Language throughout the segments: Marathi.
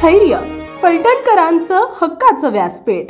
स्थैर्य, फलटणकरांचं हक्काचं व्यासपीठ।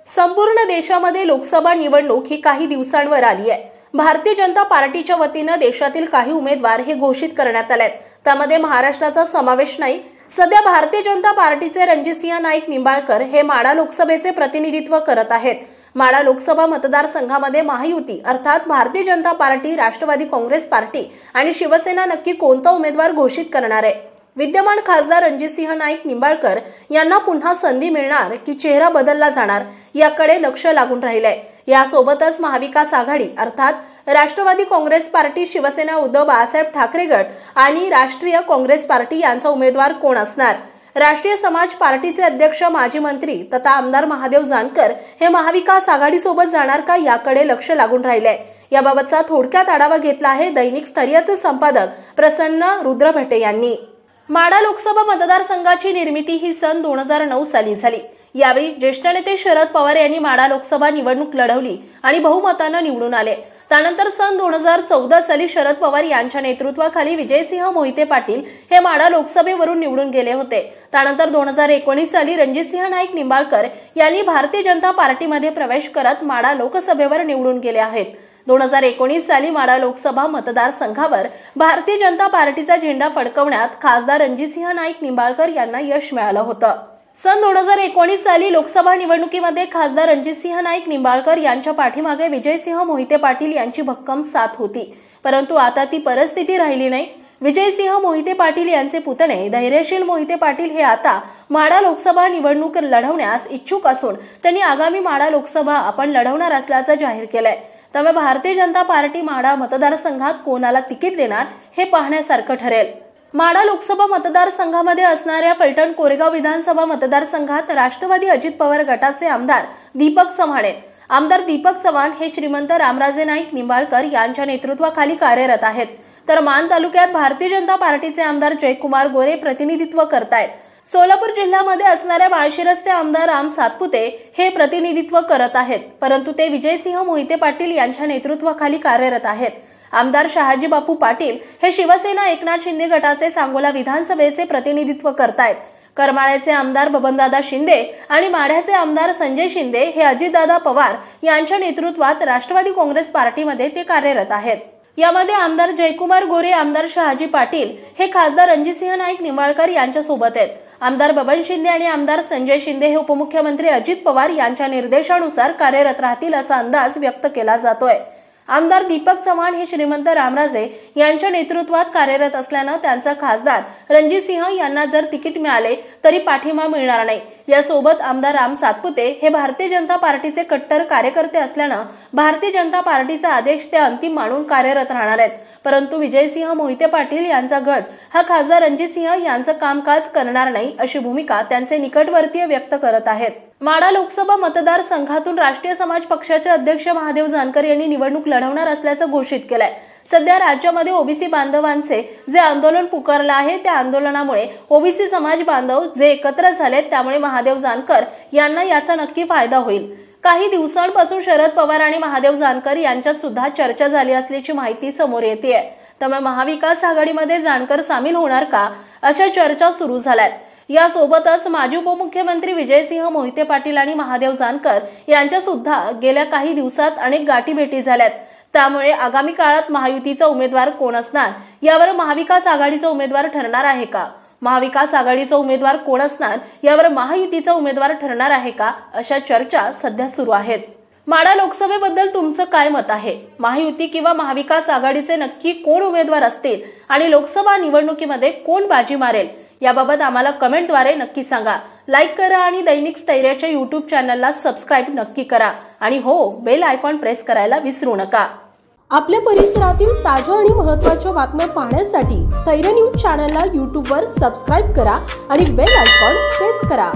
संपूर्ण देशामध्ये लोकसभा निवडणूक ही काही दिवसांवर आली आहे। भारतीय जनता पार्टीच्या वतीने देशातील काही उमेदवार हे घोषित करण्यात आलेत। त्यामध्ये महाराष्ट्राचा समावेश नाही। सध्या भारतीय जनता पार्टीचे रणजितसिंह नाईक निंबाळकर हे माढा लोकसभेचे प्रतिनिधित्व करत आहेत। माढा लोकसभा मतदारसंघामध्ये महायुती अर्थात भारतीय जनता पार्टी, राष्ट्रवादी काँग्रेस पार्टी आणि शिवसेना नक्की कोणता उमेदवार घोषित करणार आहे? विद्यमान खासदार रणजितसिंह नाईक निंबाळकर यांना पुन्हा संधी मिळणार की चेहरा बदलला जाणार याकडे लक्ष लागून राहिलंय। यासोबतच महाविकास आघाडी अर्थात राष्ट्रवादी काँग्रेस पार्टी, शिवसेना, उद्धव बाळासाहेब ठाकरे गट आणि राष्ट्रीय काँग्रेस पार्टी यांचा उमेदवार कोण असणार? राष्ट्रीय समाज पार्टीचे अध्यक्ष, माजी मंत्री तथा आमदार महादेव जानकर हे महाविकास आघाडीसोबत जाणार का याकडे लक्ष लागून राहिलंय। याबाबतचा थोडक्यात आढावा घेतला आहे दैनिक स्थैर्याचे संपादक प्रसन्न रुद्रभटे यांनी। माढा लोकसभा मतदारसंघाची निर्मिती ही सन 2009 साली झाली। यावेळी ज्येष्ठ नेते शरद पवार यांनी माढा लोकसभा निवडणूक लढवली आणि बहुमताने निवडून आले। त्यानंतर सन 2014 साली शरद पवार यांच्या नेतृत्वाखाली विजयसिंह मोहिते पाटील हे माढा लोकसभेवरून निवडून गेले होते। त्यानंतर 2019 साली रणजितसिंह नाईक निंबाळकर यांनी भारतीय जनता पार्टीमध्ये प्रवेश करत माढा लोकसभेवर निवडून गेले आहेत। 2019 साली माढा लोकसभा मतदारसंघावर भारतीय जनता पार्टीचा झेंडा फडकवण्यात खासदार रणजितसिंह नाईक निंबाळकर यांना यश मिळालं होतं। सन 2019 साली लोकसभा निवडणुकीमध्ये खासदार रणजितसिंह नाईक निंबाळकर यांच्या पाठीमागे विजयसिंह मोहिते पाटील यांची भक्कम साथ होती, परंतु आता ती परिस्थिती राहिली नाही। विजयसिंह मोहिते पाटील यांचे पुतणे धैर्यशील मोहिते पाटील हे आता माढा लोकसभा निवडणूक लढवण्यास इच्छुक असून त्यांनी आगामी माढा लोकसभा आपण लढवणार असल्याचं जाहीर केलंय। त्यामुळे भारतीय जनता पार्टी माढा मतदारसंघात कोणाला तिकीट देणार हे पाहण्यासारखं ठरेल। माढा लोकसभा मतदारसंघामध्ये असणाऱ्या फलटण कोरेगाव विधानसभा मतदारसंघात राष्ट्रवादी अजित पवार गटाचे आमदार दीपक चव्हाण आहेत। आमदार दीपक चव्हाण हे श्रीमंत रामराजे नाईक निंबाळकर यांच्या नेतृत्वाखाली कार्यरत आहेत। तर मान तालुक्यात भारतीय जनता पार्टीचे आमदार जयकुमार गोरे प्रतिनिधित्व करतायत। सोलापूर जिल्ह्यामध्ये असणाऱ्या माळशिरसचे आमदार राम सातपुते हे प्रतिनिधित्व करत आहेत, परंतु ते विजयसिंह मोहिते पाटील यांच्या नेतृत्वाखाली कार्यरत आहेत। आमदार शहाजी बापू पाटील हे शिवसेना एकनाथ शिंदे गटाचे सांगोला विधानसभेचे प्रतिनिधित्व करतायत। करमाळ्याचे आमदार बबनदादा शिंदे आणि माढ्याचे आमदार संजय शिंदे हे अजितदादा पवार यांच्या नेतृत्वात राष्ट्रवादी काँग्रेस पार्टीमध्ये ते कार्यरत आहेत। यामध्ये आमदार जयकुमार गोरे, आमदार शहाजी पाटील हे खासदार रणजितसिंह नाईक निंबाळकर यांच्या सोबत आहेत। आमदार बबन शिंदे आणि आमदार संजय शिंदे हे उपमुख्यमंत्री अजित पवार यांच्या निर्देशानुसार कार्यरत राहतील असा अंदाज व्यक्त केला जातोय। आमदार दीपक चव्हाण हे श्रीमंत रामराजे यांच्या नेतृत्वात कार्यरत असल्यानं त्यांचा खासदार रणजितसिंह यांना जर तिकीट मिळाले तरी पाठिंबा मिळणार नाही। यासोबत आमदार राम सातपुते हे भारतीय जनता पार्टीचे कट्टर कार्यकर्ते असल्यानं भारतीय जनता पार्टीचा आदेश ते अंतिम मानून कार्यरत राहणार आहेत। परंतु विजयसिंह मोहिते पाटील यांचा गट हा खासदार रणजितसिंह यांचं कामकाज करणार नाही अशी भूमिका त्यांचे निकटवर्तीय व्यक्त करत आहेत। माढा लोकसभा मतदारसंघातून राष्ट्रीय समाज पक्षाचे अध्यक्ष महादेव जानकर यांनी निवडणूक लढवणार असल्याचं घोषित केलंय। सध्या राज्यामध्ये ओबीसी बांधवांचे जे आंदोलन पुकारलं आहे त्या आंदोलनामुळे ओबीसी समाज बांधव जे एकत्र झालेत, त्यामुळे महादेव जानकर यांना याचा नक्की फायदा होईल। काही दिवसांपासून शरद पवार आणि महादेव जानकर यांच्यात सुद्धा चर्चा झाली असल्याची माहिती समोर येतेय। त्यामुळे महाविकास आघाडीमध्ये जानकर सामील होणार का अशा चर्चा सुरू झाल्यात। यासोबतच माजी उपमुख्यमंत्री विजयसिंह मोहिते पाटील आणि महादेव जानकर यांच्या सुद्धा गेल्या काही दिवसात अनेक गाठीभेटी झाल्यात। त्यामुळे आगामी काळात महायुतीचा उमेदवार कोण असणार यावर महाविकास आघाडीचा उमेदवार ठरणार आहे का? महाविकास आघाडीचा उमेदवार कोण असणार यावर महायुतीचा उमेदवार ठरणार आहे का? अशा चर्चा सध्या सुरू आहेत। माढा लोकसभेबद्दल तुमचं काय मत आहे? महायुती किंवा महाविकास आघाडीचे नक्की कोण उमेदवार असतील आणि लोकसभा निवडणुकीमध्ये कोण बाजी मारेल याबाबत आम्हाला कमेंटद्वारे नक्की सांगा। लाईक करा आणि दैनिक स्थैर्याच्या YouTube चॅनलला सबस्क्राईब नक्की करा आणि हो, बेल आयकॉन प्रेस करायला विसरू नका। आपल्या परिसरातील ताज्या आणि महत्त्वाच्या बातम्या पाहण्यासाठी स्थैर्य न्यूज चॅनलला YouTube वर सबस्क्राईब करा आणि बेल आयकॉन प्रेस करा।